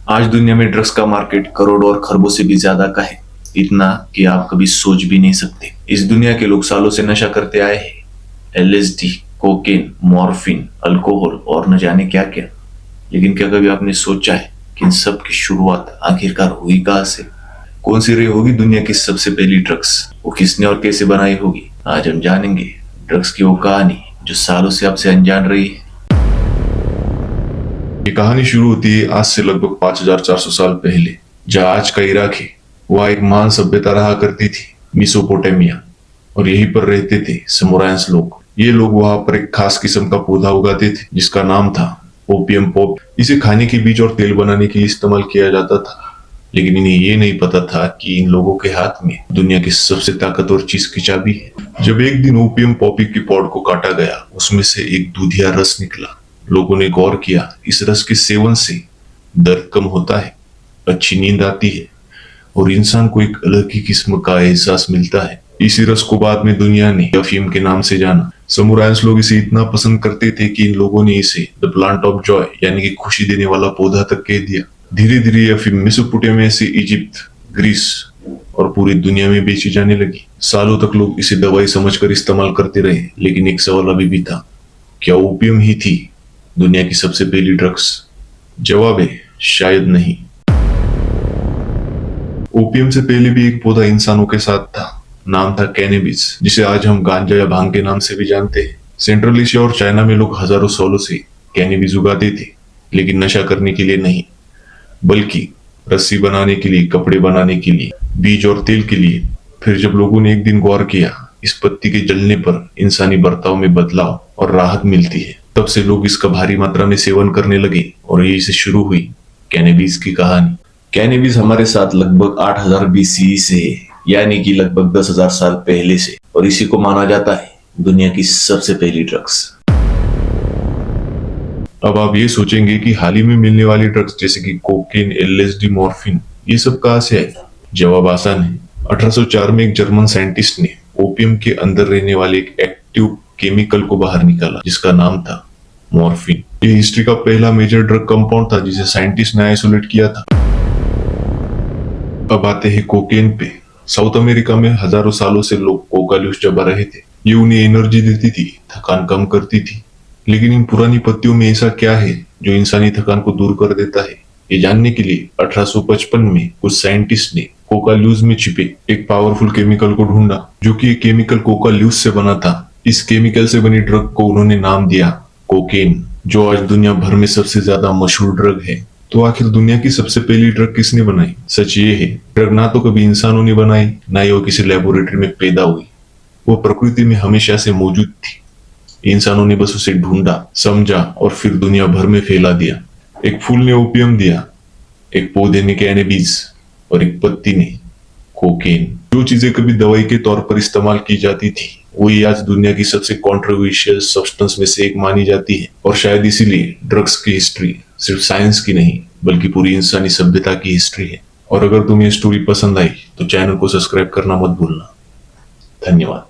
आज दुनिया में ड्रग्स का मार्केट करोड़ों और खरबों से भी ज्यादा का है, इतना कि आप कभी सोच भी नहीं सकते। इस दुनिया के लोग सालों से नशा करते आए हैं, एलएसडी, कोकेन, मॉर्फिन, अल्कोहल और न जाने क्या क्या। लेकिन क्या कभी आपने सोचा है कि इन सब की शुरुआत आखिरकार हुई कहां से? कौन सी रही होगी दुनिया की सबसे पहली ड्रग्स? वो किसने और कैसे बनाई होगी? आज हम जानेंगे ड्रग्स की वो कहानी जो सालों से आपसे अनजान रही है। ये कहानी शुरू होती है आज से लगभग 5400 साल पहले, जहाँ आज का इराक है। वह एक महान सभ्यता रहा करती थी, मिसोपोटामिया, और यहीं पर रहते थे समुराइंस लोग। ये लोग वहां पर एक खास किस्म का पौधा उगाते थे जिसका नाम था ओपियम पॉप। इसे खाने के बीज और तेल बनाने के लिए इस्तेमाल किया जाता था, लेकिन इन्हें ये नहीं पता था कि इन लोगों के हाथ में दुनिया की सबसे ताकतवर चीज की चाबी है। जब एक दिन ओपियम पॉपी की पॉड को काटा गया, उसमें से एक दूधिया रस निकला। लोगों ने गौर किया, इस रस के सेवन से दर्द कम होता है, अच्छी नींद आती है और इंसान को एक अलग ही किस्म का एहसास मिलता है। इसी रस को बाद में दुनिया ने अफीम के नाम से जाना। समुराइंस लोग इसे इतना पसंद करते थे कि इन लोगों ने इसे द प्लांट ऑफ जॉय यानी कि खुशी देने वाला पौधा तक कह दिया। धीरे धीरे यह अफीम मेसोपोटामिया से इजिप्ट, ग्रीस और पूरी दुनिया में बेची जाने लगी। सालों तक लोग इसे दवाई समझकर इस्तेमाल करते रहे, लेकिन एक सवाल अभी भी था, क्या ओपियम ही थी दुनिया की सबसे पहली ड्रग्स? जवाब है शायद नहीं। ओपियम से पहले भी एक पौधा इंसानों के साथ था। नाम था कैनेबिस, जिसे आज हम गांजा या भांग के नाम से भी जानते हैं। सेंट्रल एशिया और चाइना में लोग हजारों सालों से कैनेबिस उगाते थे, लेकिन नशा करने के लिए नहीं, बल्कि रस्सी बनाने के लिए, कपड़े बनाने के लिए, बीज और तेल के लिए। फिर जब लोगों ने एक दिन गौर किया, इस पत्ती के जलने पर इंसानी बर्ताव में बदलाव और राहत मिलती है, तब से लोग इसका भारी मात्रा में सेवन करने लगे और यही से शुरू हुई कैनेबिस की कहानी। कैनेबिस हमारे साथ लगभग 8000 बीसी से है, यानी कि लगभग 10,000 साल पहले से, और इसी को माना जाता है दुनिया की सबसे पहली ड्रग्स। अब आप ये सोचेंगे कि हाल ही में मिलने वाली ड्रग्स जैसे कि कोकेन, एलएसडी, मॉर्फिन, ये सब कहां से आए? जवाब आसान है। 1804 में एक जर्मन साइंटिस्ट ने ओपियम के अंदर रहने वाले एक एक्टिव केमिकल को बाहर निकाला, जिसका नाम था मॉर्फिन। ये हिस्ट्री का पहला मेजर ड्रग कंपाउंड था जिसे साइंटिस्ट ने आइसोलेट किया था। अब आते हैं कोकेन पे। साउथ अमेरिका में हजारों सालों से लोग कोका ल्यूज चबा रहे थे। ये उन्हें एनर्जी देती थी, थकान कम करती थी। लेकिन इन पुरानी पत्तियों में ऐसा क्या है जो इंसानी थकान को दूर कर देता है? ये जानने के लिए 1855 में कुछ साइंटिस्ट ने कोका ल्यूज में छिपे एक पावरफुल केमिकल को ढूंढा, जो कि एक केमिकल कोका ल्यूज से बना था। इस केमिकल से बनी ड्रग को उन्होंने नाम दिया कोकेन, जो आज दुनिया भर में सबसे ज्यादा मशहूर ड्रग है। तो आखिर दुनिया की सबसे पहली ड्रग किसने बनाई? सच ये है, ड्रग ना तो कभी इंसानों ने बनाई, ना ही वो किसी लेबोरेटरी में पैदा हुई। वो प्रकृति में हमेशा से मौजूद थी। इंसानों ने बस उसे ढूंढा, समझा और फिर दुनिया भर में फैला दिया। एक फूल ने ओपियम दिया, एक पौधे ने कैनेबिस और एक पत्ती ने कोकेन। जो चीजें कभी दवाई के तौर पर इस्तेमाल की जाती थी, वही आज दुनिया की सबसे कंट्रोवर्शियल सब्सटेंस में से एक मानी जाती है। और शायद इसीलिए ड्रग्स की हिस्ट्री सिर्फ साइंस की नहीं, बल्कि पूरी इंसानी सभ्यता की हिस्ट्री है। और अगर तुम्हें स्टोरी पसंद आई तो चैनल को सब्सक्राइब करना मत भूलना। धन्यवाद।